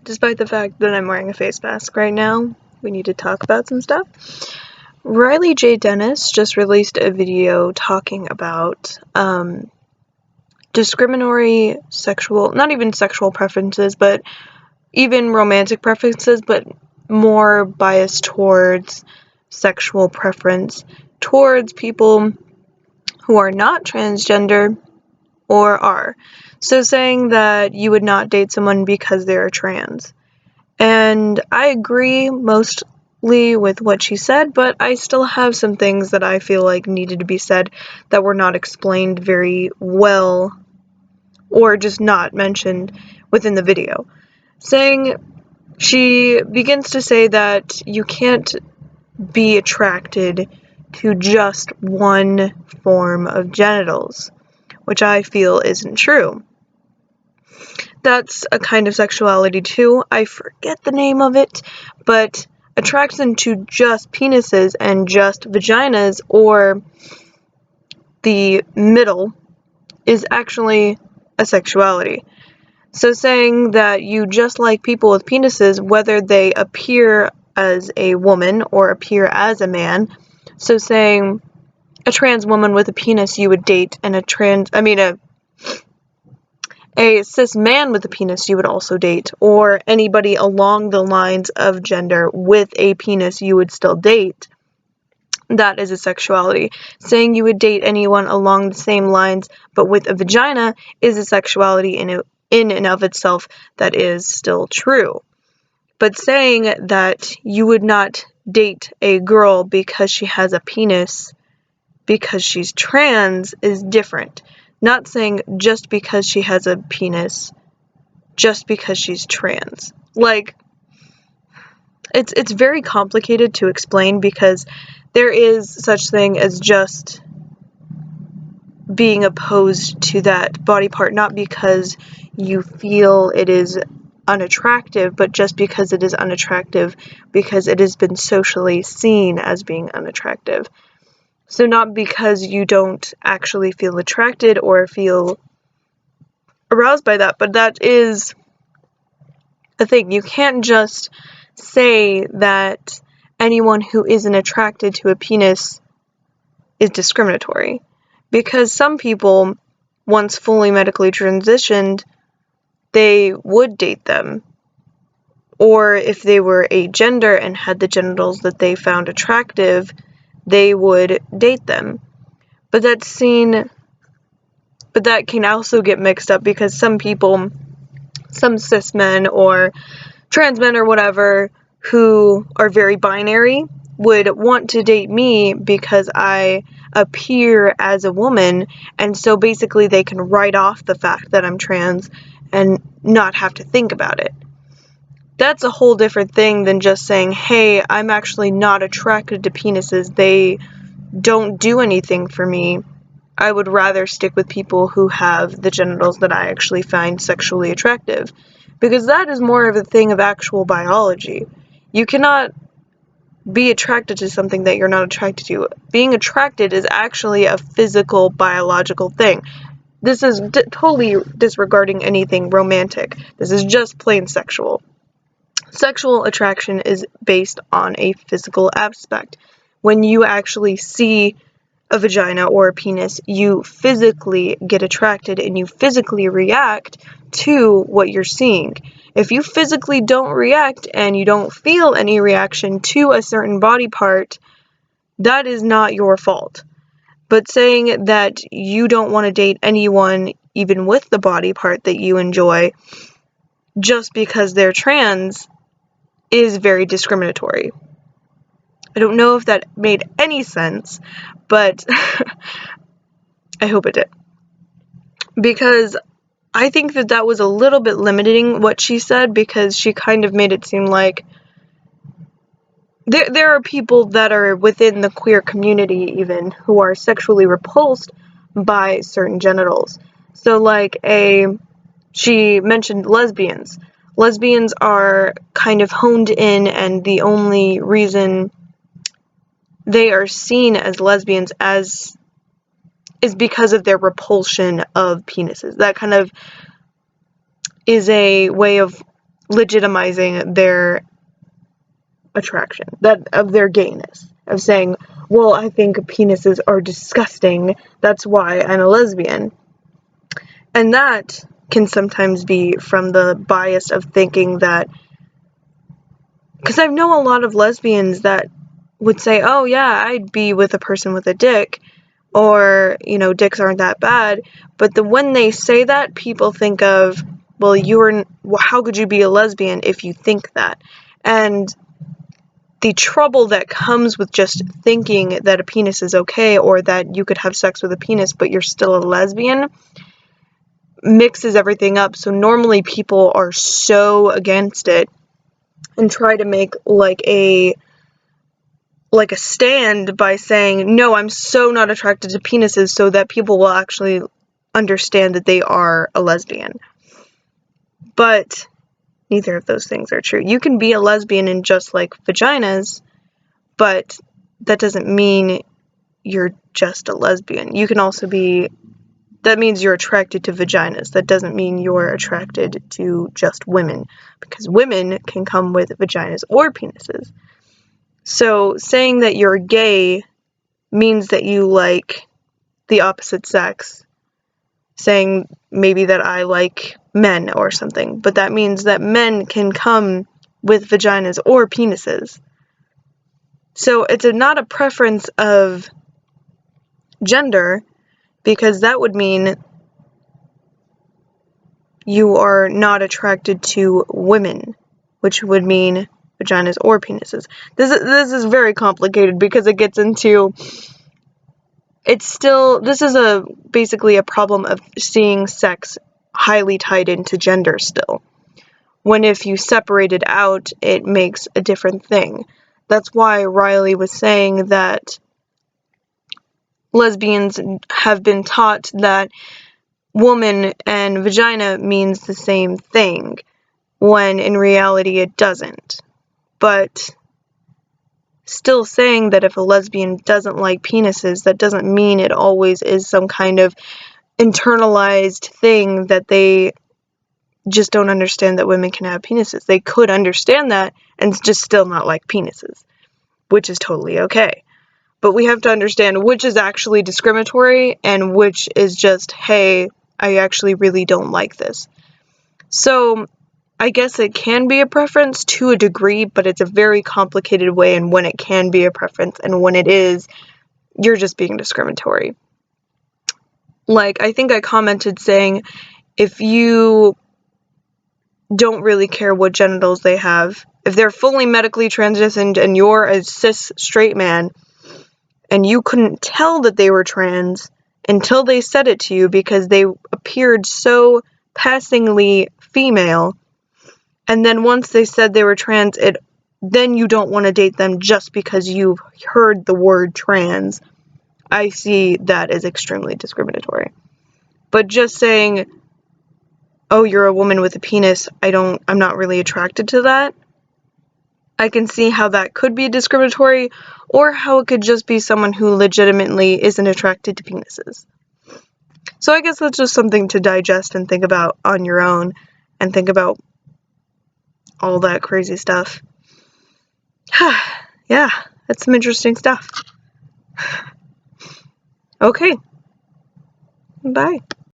despite the fact that I'm wearing a face mask right now, we need to talk about some stuff. Riley J. Dennis just released a video talking about discriminatory sexual, not even sexual preferences, but even romantic preferences, but more biased towards sexual preference towards people who are not transgender or are. So saying that you would not date someone because they're trans. And I agree mostly with what she said, but I still have some things that I feel like needed to be said that were not explained very well or just not mentioned within the video. She begins to say that you can't be attracted to just one form of genitals, which I feel isn't true. That's a kind of sexuality too. I forget the name of it, but attraction to just penises and just vaginas or the middle is actually a sexuality. So saying that you just like people with penises, whether they appear as a woman or appear as a man. So saying a trans woman with a penis you would date, and a cis man with a penis you would also date, or anybody along the lines of gender with a penis you would still date. That is a sexuality. Saying you would date anyone along the same lines but with a vagina is a sexuality in and of itself that is still true. But saying that you would not date a girl because she has a penis because she's trans is different. Not saying just because she has a penis, just because she's trans. Like, it's very complicated to explain because there is such thing as just being opposed to that body part, not because you feel it is unattractive, but just because it is unattractive because it has been socially seen as being unattractive. So not because you don't actually feel attracted or feel aroused by that, but that is a thing. You can't just say that anyone who isn't attracted to a penis is discriminatory. Because some people, once fully medically transitioned, they would date them. Or if they were a gender and had the genitals that they found attractive, they would date them. But that can also get mixed up because some people, some cis men or trans men or whatever, who are very binary, would want to date me because I appear as a woman, and so basically they can write off the fact that I'm trans and not have to think about it. That's a whole different thing than just saying, hey, I'm actually not attracted to penises. They don't do anything for me. I would rather stick with people who have the genitals that I actually find sexually attractive. Because that is more of a thing of actual biology. You cannot be attracted to something that you're not attracted to. Being attracted is actually a physical, biological thing. This is totally disregarding anything romantic. This is just plain sexual. Sexual attraction is based on a physical aspect. When you actually see a vagina or a penis, you physically get attracted and you physically react to what you're seeing. If you physically don't react and you don't feel any reaction to a certain body part, that is not your fault. But saying that you don't want to date anyone, even with the body part that you enjoy, just because they're trans, is very discriminatory. I don't know if that made any sense, but I hope it did. Because I think that was a little bit limiting what she said, because she kind of made it seem like there are people that are within the queer community even who are sexually repulsed by certain genitals. So she mentioned lesbians. Lesbians are kind of honed in, and the only reason they are seen as lesbians is because of their repulsion of penises. That kind of is a way of legitimizing their attraction, that of their gayness, of saying, well, I think penises are disgusting, that's why I'm a lesbian. And that can sometimes be from the bias of thinking that, because I know a lot of lesbians that would say, oh yeah, I'd be with a person with a dick, or, dicks aren't that bad, but when they say that, people think of, well, how could you be a lesbian if you think that? And the trouble that comes with just thinking that a penis is okay, or that you could have sex with a penis but you're still a lesbian, mixes everything up. So normally people are so against it and try to make like a stand by saying, no, I'm so not attracted to penises, so that people will actually understand that they are a lesbian. But neither of those things are true. You can be a lesbian and just like vaginas, but that doesn't mean you're just a lesbian. You can also be, that means you're attracted to vaginas. That doesn't mean you're attracted to just women, because women can come with vaginas or penises. So saying that you're gay means that you like the opposite sex. Saying maybe that I like men or something, but that means that men can come with vaginas or penises. So it's not a preference of gender, because that would mean you are not attracted to women, which would mean vaginas or penises. This is very complicated because it gets into, this is basically a problem of seeing sex highly tied into gender still. When if you separate it out, it makes a different thing. That's why Riley was saying that lesbians have been taught that woman and vagina means the same thing, when in reality it doesn't. But still saying that if a lesbian doesn't like penises, that doesn't mean it always is some kind of internalized thing that they just don't understand that women can have penises. They could understand that and just still not like penises, which is totally okay. But we have to understand which is actually discriminatory and which is just, hey, I actually really don't like this. So I guess it can be a preference to a degree, but it's a very complicated way, and when it can be a preference and when it is, you're just being discriminatory. Like, I think I commented saying, if you don't really care what genitals they have, if they're fully medically transitioned and you're a cis straight man, and you couldn't tell that they were trans until they said it to you because they appeared so passingly female, and then once they said they were trans, then you don't want to date them just because you've heard the word trans. I see that as extremely discriminatory. But just saying, oh, you're a woman with a penis, I'm not really attracted to that, I can see how that could be discriminatory, or how it could just be someone who legitimately isn't attracted to penises. So I guess that's just something to digest and think about on your own, and think about all that crazy stuff. Yeah, that's some interesting stuff. Okay. Bye.